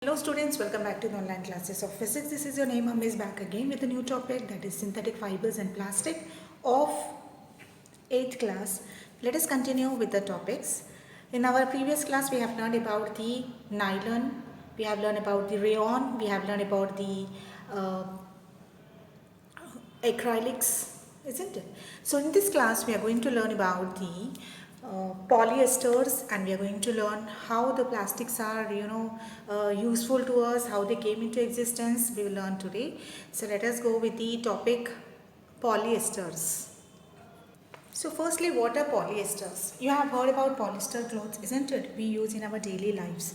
Hello students, welcome back to the online classes of physics. This is your name Miss back again with a new topic, that is synthetic fibers and plastic of 8th class. Let us continue with the topics. In our previous class we have learned about the nylon, we have learned about the rayon, we have learned about the uh, acrylics, isn't it? So in this class we are going to learn about the polyesters, and we are going to learn how the plastics are useful to us, how they came into existence. We will learn today. So let us go with the topic polyesters. So firstly, what are polyesters? You have heard about polyester clothes, isn't it? We use in our daily lives.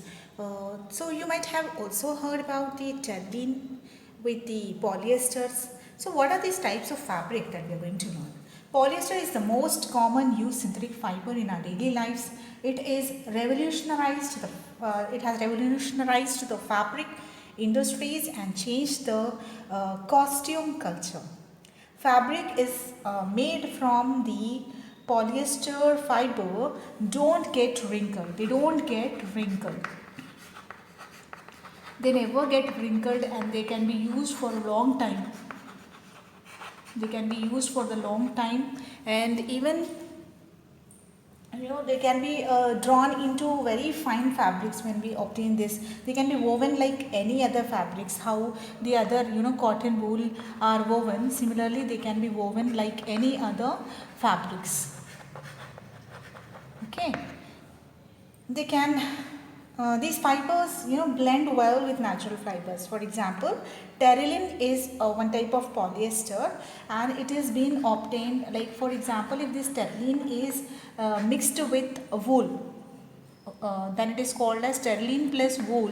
So you might have also heard about the terling with the polyesters. So what are these types of fabric that we are going to learn? Polyester is the most common used synthetic fiber in our daily lives. It has revolutionized the fabric industries and changed the costume culture. Fabric is made from the polyester fiber don't get wrinkled. They don't get wrinkled. They never get wrinkled, and they can be used for a long time. They can be used for the long time, and even they can be drawn into very fine fabrics. When we obtain this, they can be woven like any other fabrics. How the other cotton wool are woven, similarly they can be woven like any other fabrics. Okay, they can these fibers blend well with natural fibers. For example, terylene is one type of polyester, and it is being obtained, like for example, if this terylene is mixed with wool, then it is called as terylene plus wool,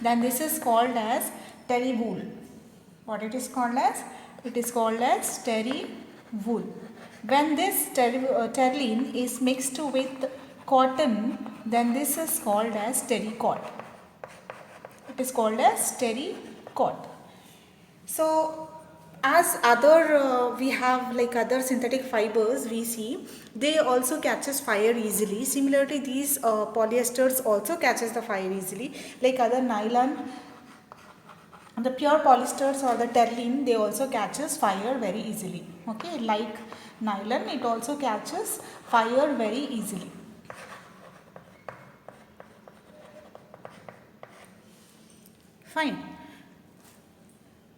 then this is called as terry wool. What it is called as? It is called as terry wool. When this terylene is mixed with cotton, then this is called as terrycot. It is called as terrycot. So as other we have like other synthetic fibers, we see they also catches fire easily. Similarly, these polyesters also catches the fire easily, like other nylon. The pure polyesters or the terylene, they also catches fire very easily. Okay, like nylon, it also catches fire very easily. Fine.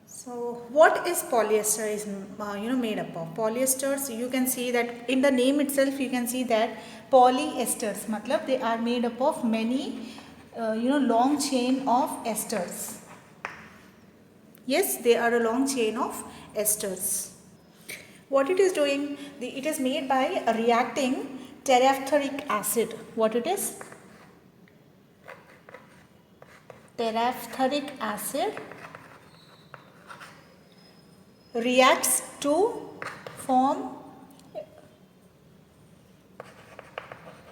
So what is polyester is made up of? Polyesters, you can see that in the name itself you can see that polyesters matlab they are made up of many long chain of esters. Yes, they are a long chain of esters. What it is doing, it is made by reacting terephthalic acid. What it is? Terephthalic acid reacts to form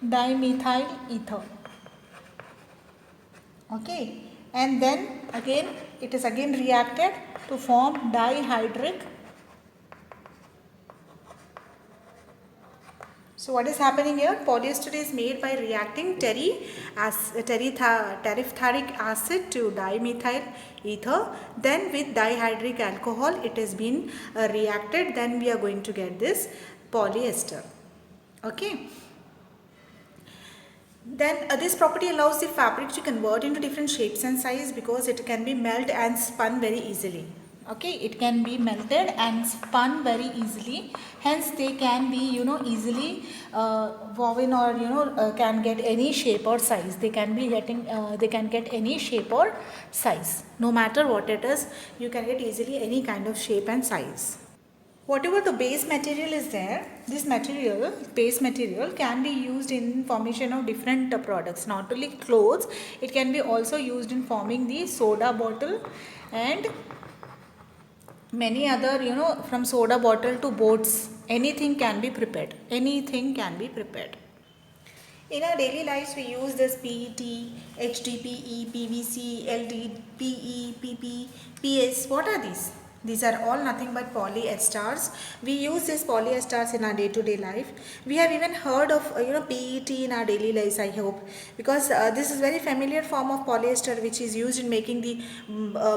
dimethyl ether. Okay, and then again it is again reacted to form dihydric. So what is happening here? Polyester is made by reacting terephthalic acid to dimethyl ether. Then with dihydric alcohol it has been reacted. Then we are going to get this polyester. Okay. Then this property allows the fabric to convert into different shapes and size, because it can be melted and spun very easily. Okay, it can be melted and spun very easily, hence they can be easily woven, or can get any shape or size. They can be getting they can get any shape or size, no matter what it is. You can get easily any kind of shape and size. Whatever the base material is there, this base material can be used in formation of different products. Not only clothes, it can be also used in forming the soda bottle and many other, from soda bottle to boats, anything can be prepared. Anything can be prepared. In our daily lives, we use this PET, HDPE, PVC, LD, PE, PP, PS. What are these? These are all nothing but polyesters. We use these polyesters in our day-to-day life. We have even heard of PET in our daily lives, I hope, because this is very familiar form of polyester which is used in making the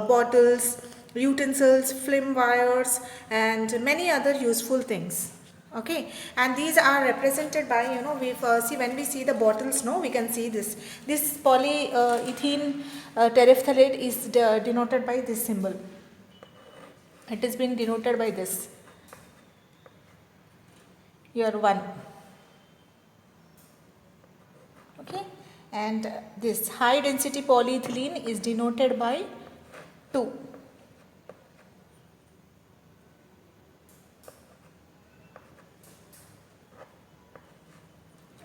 bottles, utensils, film wires, and many other useful things. Okay, and these are represented by, we see, when we see the bottles, no, we can see this polyethylene terephthalate is denoted by this symbol. It is being denoted by this, your 1. Okay, and this high density polyethylene is denoted by 2.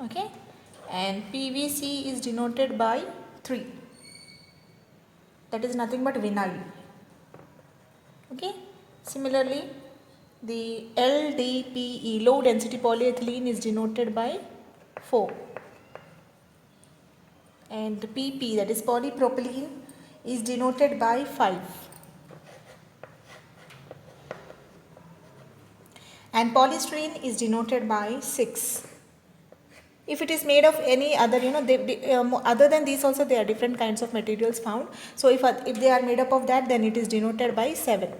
Okay, and PVC is denoted by 3. That is nothing but vinyl. Okay, similarly the LDPE, low density polyethylene, is denoted by 4, and PP, that is polypropylene, is denoted by 5, and polystyrene is denoted by 6. If it is made of any other, other than these also there are different kinds of materials found. So if they are made up of that, then it is denoted by 7.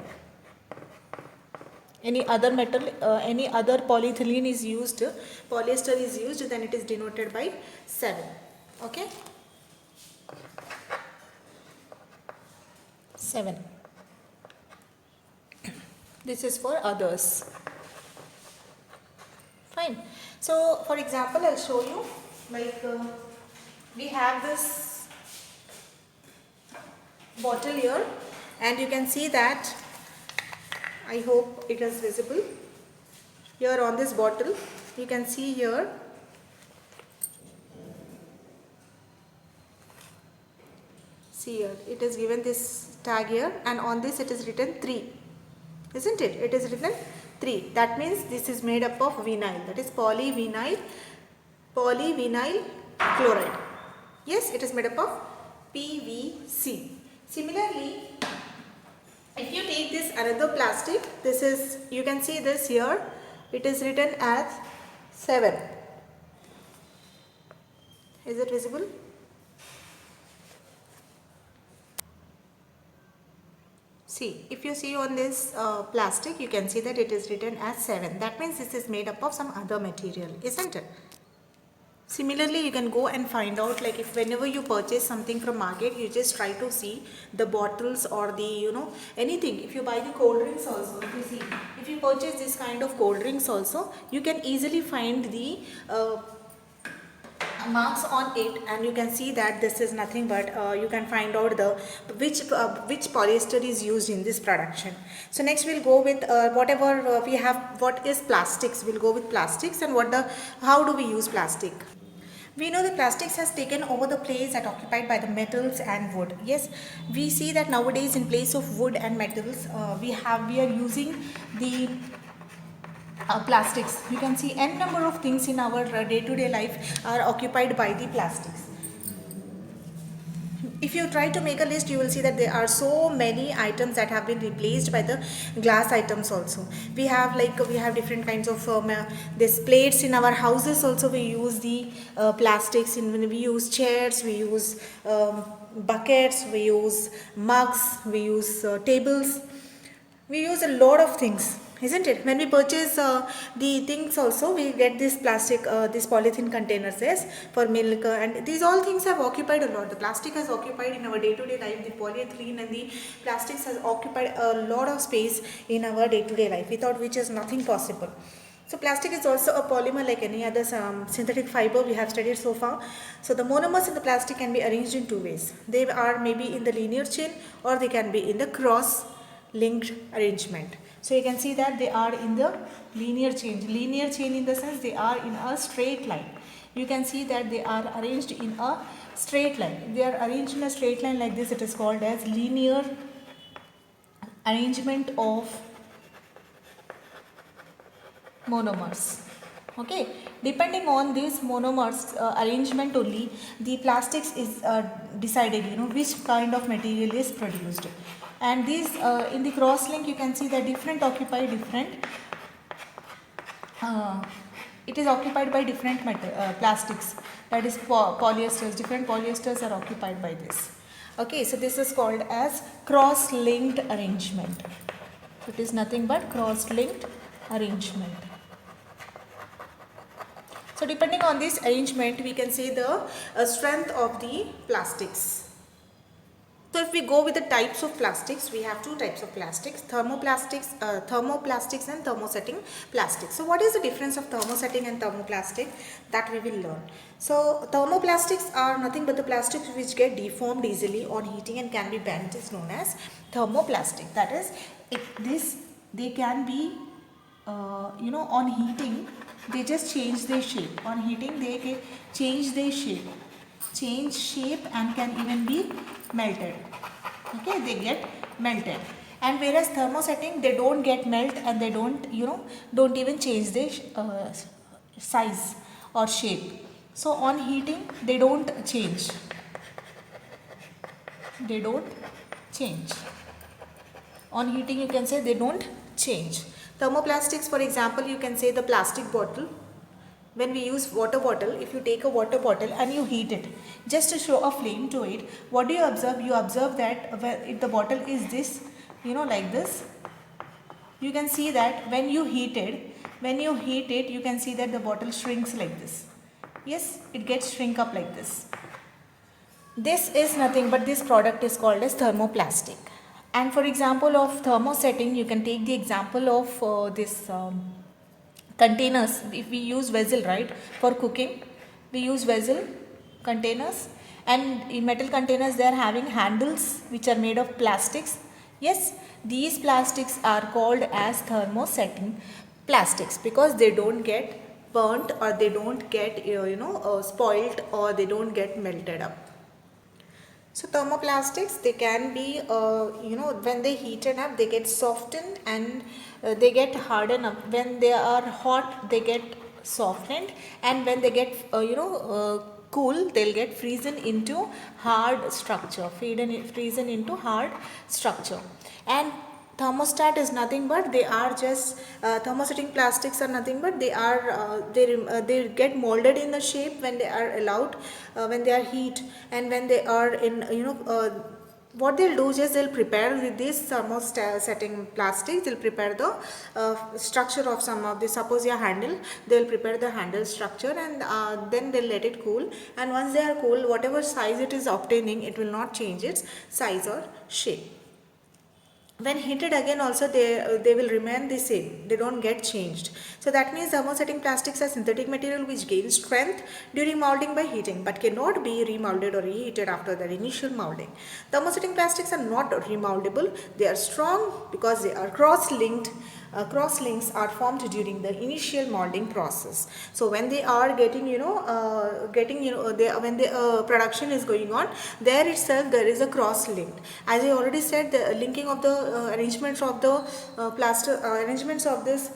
Any other metal, any other polyethylene is used, polyester is used, then it is denoted by 7. Okay, 7. This is for others. Fine. So for example, I'll show you, like we have this bottle here, and you can see that, I hope it is visible here on this bottle. You can see here, see here, it is given this tag here, and on this it is written 3, isn't it? It is written 3. That means this is made up of vinyl, that is polyvinyl chloride. Yes, it is made up of PVC. Similarly, if you take this another plastic, this is, you can see this here, it is written as 7. Is it visible? See, if you see on this plastic, you can see that it is written as 7. That means this is made up of some other material, isn't it? Similarly, you can go and find out, like, if whenever you purchase something from market, you just try to see the bottles or the, anything. If you buy the cold drinks also, if you see, if you purchase this kind of cold drinks also, you can easily find the marks on it, and you can see that this is nothing but you can find out the which polyester is used in this production. So next we'll go with whatever we have. What is plastics? We'll go with plastics, and how do we use plastic? We know that plastics has taken over the place that occupied by the metals and wood. Yes, we see that nowadays in place of wood and metals, we are using the plastics. You can see n number of things in our day-to-day life are occupied by the plastics. If you try to make a list, you will see that there are so many items that have been replaced by the glass items also. We have different kinds of this plates in our houses also. We use the plastics when we use chairs, we use buckets, we use mugs, we use tables. We use a lot of things, isn't it? When we purchase the things also, we get this plastic, this polythene containers, yes, for milk, and these all things have occupied a lot. The plastic has occupied in our day-to-day life. The polyethylene and the plastics has occupied a lot of space in our day-to-day life, without which is nothing possible. So plastic is also a polymer like any other synthetic fiber we have studied so far. So the monomers in the plastic can be arranged in 2 ways. They are maybe in the linear chain, or they can be in the cross linked arrangement. So you can see that they are in the linear chain. Linear chain in the sense they are in a straight line. You can see that they are arranged in a straight line. If they are arranged in a straight line like this, it is called as linear arrangement of monomers. Okay, depending on this monomers arrangement only, the plastics is decided, which kind of material is produced. And these in the cross link you can see that different occupy different, it is occupied by different plastics, that is polyesters, different polyesters are occupied by this. Okay, so this is called as cross linked arrangement. It is nothing but cross linked arrangement. So depending on this arrangement we can say the strength of the plastics. So if we go with the types of plastics, we have two types of plastics, thermoplastics and thermosetting plastics. So what is the difference of thermosetting and thermoplastic? That we will learn. So thermoplastics are nothing but the plastics which get deformed easily on heating and can be bent, is known as thermoplastic. That is, they can be on heating they just change their shape. On heating they can change their shape, and can even be melted. Okay, they get melted. And whereas thermosetting, they don't get melt and they don't even change their size or shape. So on heating they don't change. On heating you can say they don't change. Thermoplastics, for example, you can say the plastic bottle. When we use water bottle, if you take a water bottle and you heat it just to show a flame to it, what do you observe? You observe that if the bottle is this, like this, you can see that when you heat it, you can see that the bottle shrinks like this. Yes, it gets shrink up like this. This is nothing but this product is called as thermoplastic. And for example of thermosetting, you can take the example of this containers. If we use vessel, right, for cooking, we use vessel containers, and in metal containers they are having handles which are made of plastics. Yes, these plastics are called as thermosetting plastics because they don't get burnt or they don't get spoiled or they don't get melted up. So thermoplastics, they can be, when they heated up, they get softened and they get hardened up. When they are hot, they get softened, and when they get, cool, they'll get frozen into hard structure, frozen into hard structure. And thermostat is nothing but they are just thermosetting plastics are nothing but they are they get molded in the shape when they are allowed, when they are heat, and when they are in what they'll do is they'll prepare with this thermosetting plastics, they'll prepare the structure of some of the, suppose your handle, they'll prepare the handle structure, and then they'll let it cool, and once they are cool, whatever size it is obtaining, it will not change its size or shape. When heated again also they will remain the same, they don't get changed. So that means thermosetting plastics are synthetic material which gain strength during molding by heating but cannot be remolded or reheated after their initial molding. Thermosetting plastics are not remoldable, they are strong because they are cross-linked. Cross links are formed during the initial molding process. So when they are getting when the production is going on, there itself there is a cross link. As I already said, the linking of the arrangements of the arrangements of this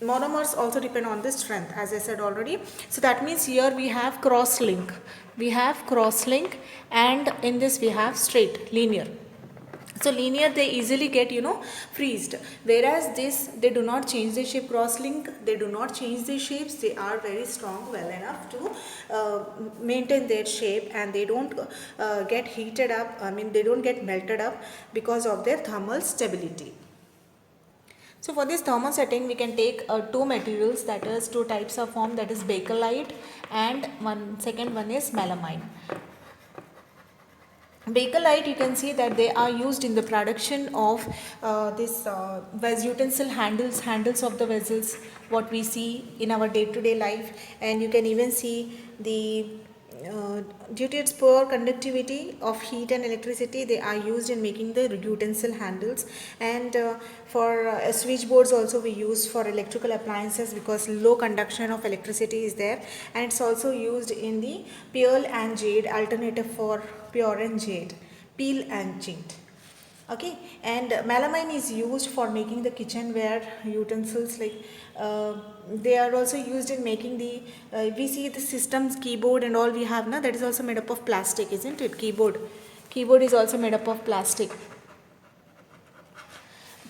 monomers also depend on the strength, as I said already. So that means here we have cross link, and in this we have straight, linear. So linear, they easily get freezed, whereas this, they do not change the shape. Cross link, they do not change the shapes, they are very strong, well enough to maintain their shape, and they don't get heated up, they don't get melted up because of their thermal stability. So for this thermosetting, we can take two materials, that is two types of form, that is bakelite, and second one is melamine. Bakelite, you can see that they are used in the production of this utensil handles of the vessels, what we see in our day-to-day life, and you can even see the due to its poor conductivity of heat and electricity, they are used in making the utensil handles, and for switchboards also we use for electrical appliances because low conduction of electricity is there, and it's also used in the pearl and jade alternative for pure and jade, peel and jade. Okay, and melamine is used for making the kitchenware utensils, like they are also used in making the we see the systems, keyboard and all we have now, that is also made up of plastic, isn't it? Keyboard is also made up of plastic.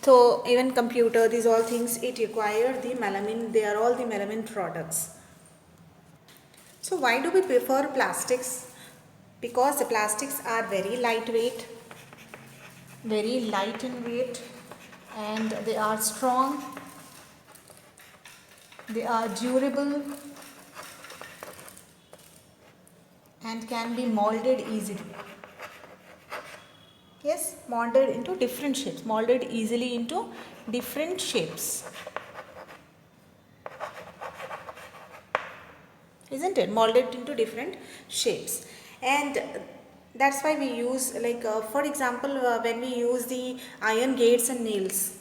So even computer, these all things, it require the melamine. They are all the melamine products. So why do we prefer plastics? Because the plastics are very lightweight, very light in weight, and they are strong, they are durable, and can be molded easily. Yes, molded into different shapes, molded easily into different shapes. Isn't it? Molded into different shapes. And that's why we use, like, for example, when we use the iron gates and nails,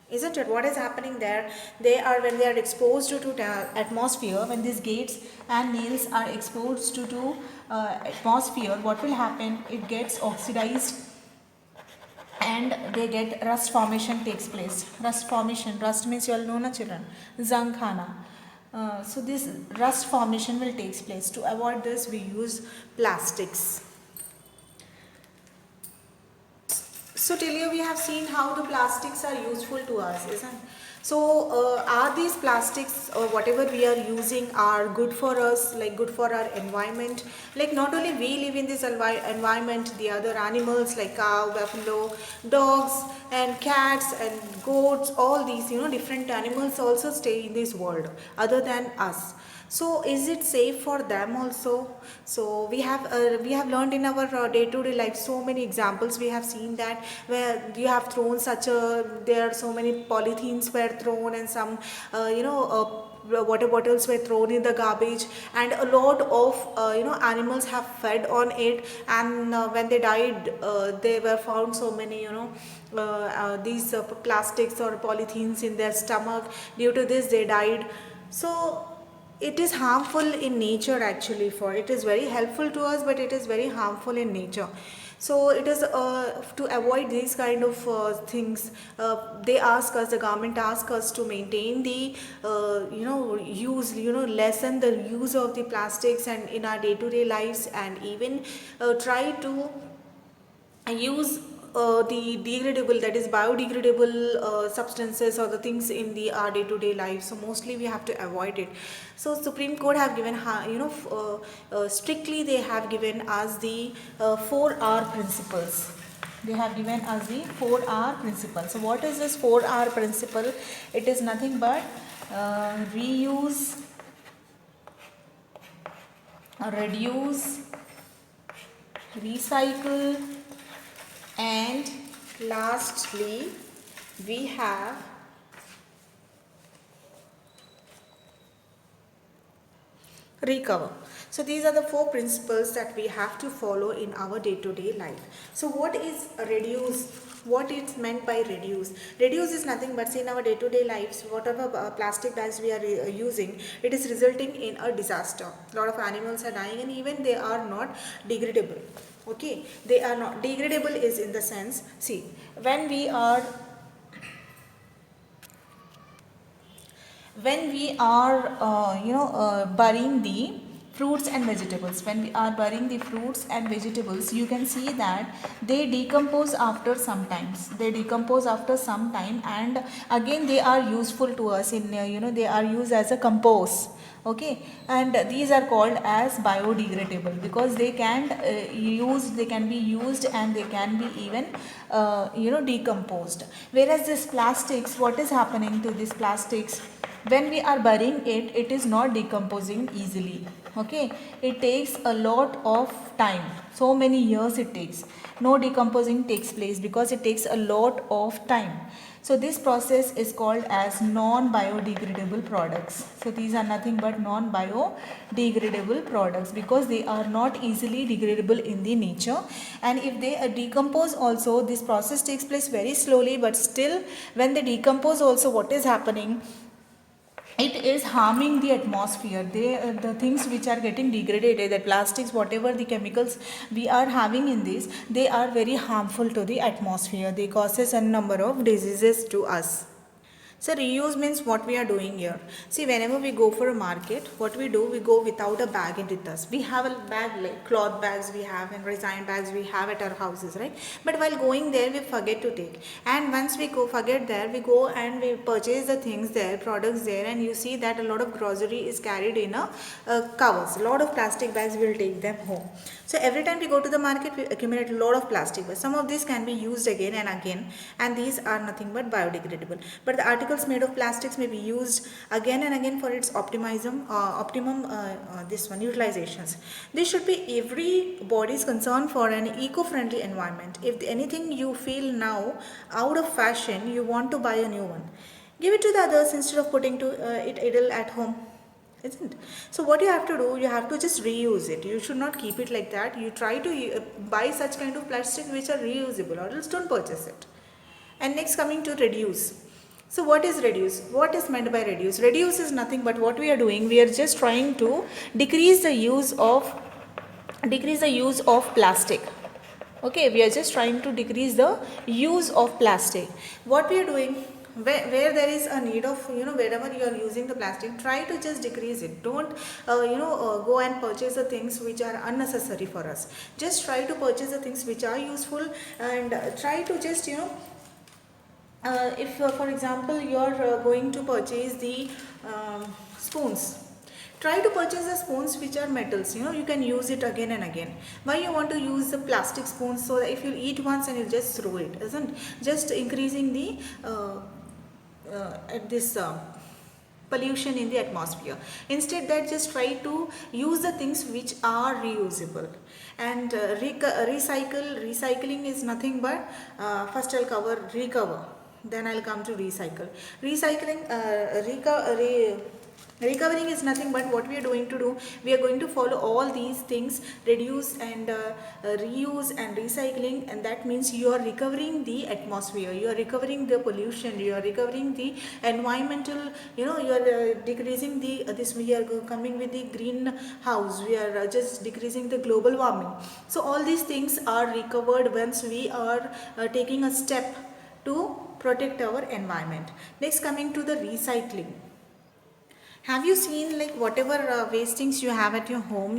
isn't it? What is happening there? They are, when they are exposed to the atmosphere, when these gates and nails are exposed to atmosphere, what will happen? It gets oxidized and they get rust formation takes place. Rust formation, rust means you all know na children, zang khana. So this rust formation will take place. To avoid this, we use plastics. So till here we have seen how the plastics are useful to us, isn't? So are these plastics or whatever we are using are good for us, like good for our environment? Like not only we live in this environment, the other animals like cow, buffalo, dogs and cats and goats, all these, different animals also stay in this world other than us. So is it safe for them also? So we have learned in our day-to-day life so many examples. We have seen that where you have thrown such a, there are so many polythenes were thrown and some water bottles were thrown in the garbage, and a lot of animals have fed on it, and when they died, they were found so many these plastics or polythenes in their stomach. Due to this they died. So it is harmful in nature actually. For it is very helpful to us, but it is very harmful in nature. So it is to avoid these kind of things, they ask us, the government asks us to maintain the use, lessen the use of the plastics and in our day to day lives, and even try to use the degradable, that is biodegradable substances or the things in the our day-to-day life. So mostly we have to avoid it. So Supreme Court have given strictly they have given us the 4R principles. They have given us the 4R principle. So what is this 4R principle? It is nothing but reuse, reduce, recycle, and lastly we have recover. So these are the 4 principles that we have to follow in our day-to-day life. So what is reduce? What is meant by reduce? Reduce is nothing but, say, in our day-to-day lives, whatever plastic bags we are using, it is resulting in a disaster. A lot of animals are dying, and even they are not degradable. Okay, they are not degradable is in the sense, see, when we are burying the fruits and vegetables, when we are burying the fruits and vegetables, you can see that they decompose after some times, and again they are useful to us in they are used as a compost. Okay, and these are called as biodegradable because they can they can be used, and they can be even decomposed. Whereas this plastics, what is happening to these plastics? When we are burying it, it is not decomposing easily. Okay, it takes a lot of time, so many years it takes. No decomposing takes place because it takes a lot of time. So this process is called as non-biodegradable products. So these are nothing but non-biodegradable products because they are not easily degradable in the nature, and if they decompose also, this process takes place very slowly, but still when they decompose also, what is happening? It is harming the atmosphere. The things which are getting degraded, the plastics, whatever the chemicals we are having in this, they are very harmful to the atmosphere. They causes a number of diseases to us. So reuse means what we are doing here. See, whenever we go for a market, what we do, we go without a bag in with us. We have a bag like cloth bags we have and resin bags we have at our houses, right? But while going there, we forget to take. And once we go forget there, we go and we purchase the things there, products there, and you see that a lot of grocery is carried in a covers. A lot of plastic bags will take them home. So every time we go to the market, we accumulate a lot of plastic bags. Some of these can be used again and again, and these are nothing but biodegradable. But the articles made of plastics may be used again and again for its optimum this one utilizations. This should be everybody's concern for an eco-friendly environment. If anything you feel now out of fashion, you want to buy a new one, give it to the others instead of putting it idle at home, isn't? So what you have to do, you have to just reuse it. You should not keep it like that. You try to buy such kind of plastic which are reusable, or else don't purchase it. And next, coming to reduce. So what is reduce? What is meant by reduce? Reduce is nothing but what we are doing, we are just trying to decrease the use of plastic. Okay, we are just trying to decrease the use of plastic. What we are doing, where there is a need of, wherever you are using the plastic, try to just decrease it. Don't go and purchase the things which are unnecessary for us. Just try to purchase the things which are useful, and try to just if for example you are going to purchase the spoons, try to purchase the spoons which are metals. You can use it again and again. Why you want to use the plastic spoons? So that if you eat once and you just throw it, isn't just increasing the this pollution in the atmosphere. Instead, that just try to use the things which are reusable. And recycling is nothing but first I'll cover recover, then I'll come to recycle. Recovering is nothing but what we are going to do. We are going to follow all these things: reduce and reuse and recycling, and that means you are recovering the atmosphere, you are recovering the pollution, you are recovering the environmental, you are decreasing the this we are coming with the greenhouse, we are just decreasing the global warming. So all these things are recovered once we are taking a step to protect our environment. Next, coming to the recycling. Have you seen, like, whatever wastings you have at your home,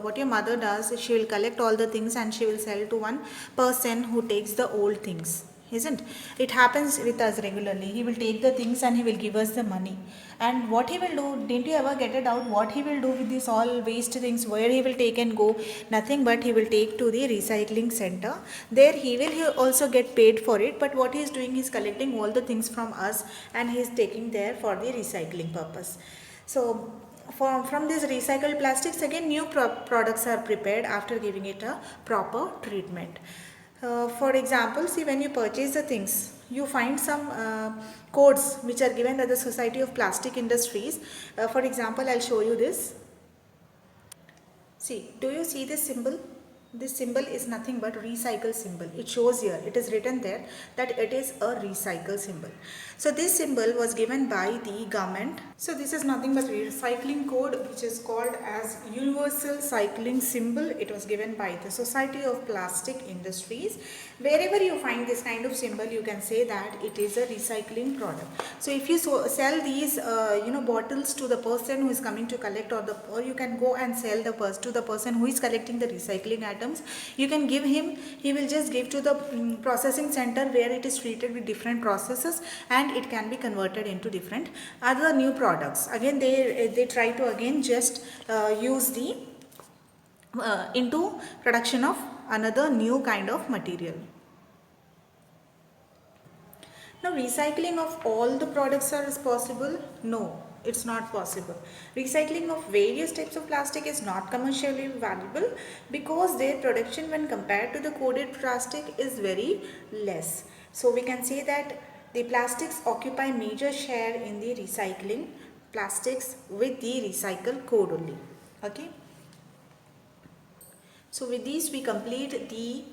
what your mother does is she will collect all the things and she will sell to one person who takes the old things, isn't it? Happens with us regularly. He will take the things and he will give us the money. And what he will do, didn't you ever get it out? What he will do with these all waste things, where he will take and go? Nothing but he will take to the recycling center. There he will also get paid for it. But what he is doing is collecting all the things from us and he is taking there for the recycling purpose. So from these recycled plastics, again new products are prepared after giving it a proper treatment. For example, see, when you purchase the things, you find some codes which are given by the Society of Plastic Industries. For example, I'll show you this. See, do you see this symbol? This symbol is nothing but recycle symbol. It shows here, it is written there that it is a recycle symbol. So this symbol was given by the government. So this is nothing but recycling code, which is called as universal cycling symbol. It was given by the Society of Plastic Industries. Wherever you find this kind of symbol, you can say that it is a recycling product. So if you sell these bottles to the person who is coming to collect, or you can go and sell to the person who is collecting the recycling items, you can give him, he will just give to the processing center where it is treated with different processes and it can be converted into different other new products. Again, they try to again just use the into production of another new kind of material. Now, recycling of all the products is possible? No, it's not possible. Recycling of various types of plastic is not commercially valuable because their production when compared to the coded plastic is very less. So we can say that the plastics occupy major share in the recycling plastics with the recycle code only. Okay. So with these we complete the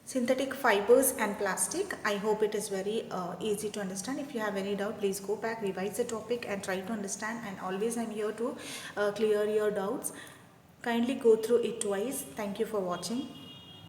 synthetic fibers and plastic. I hope it is very easy to understand. If you have any doubt, please go back, revise the topic and try to understand, and always I am here to clear your doubts. Kindly go through it twice. Thank you for watching.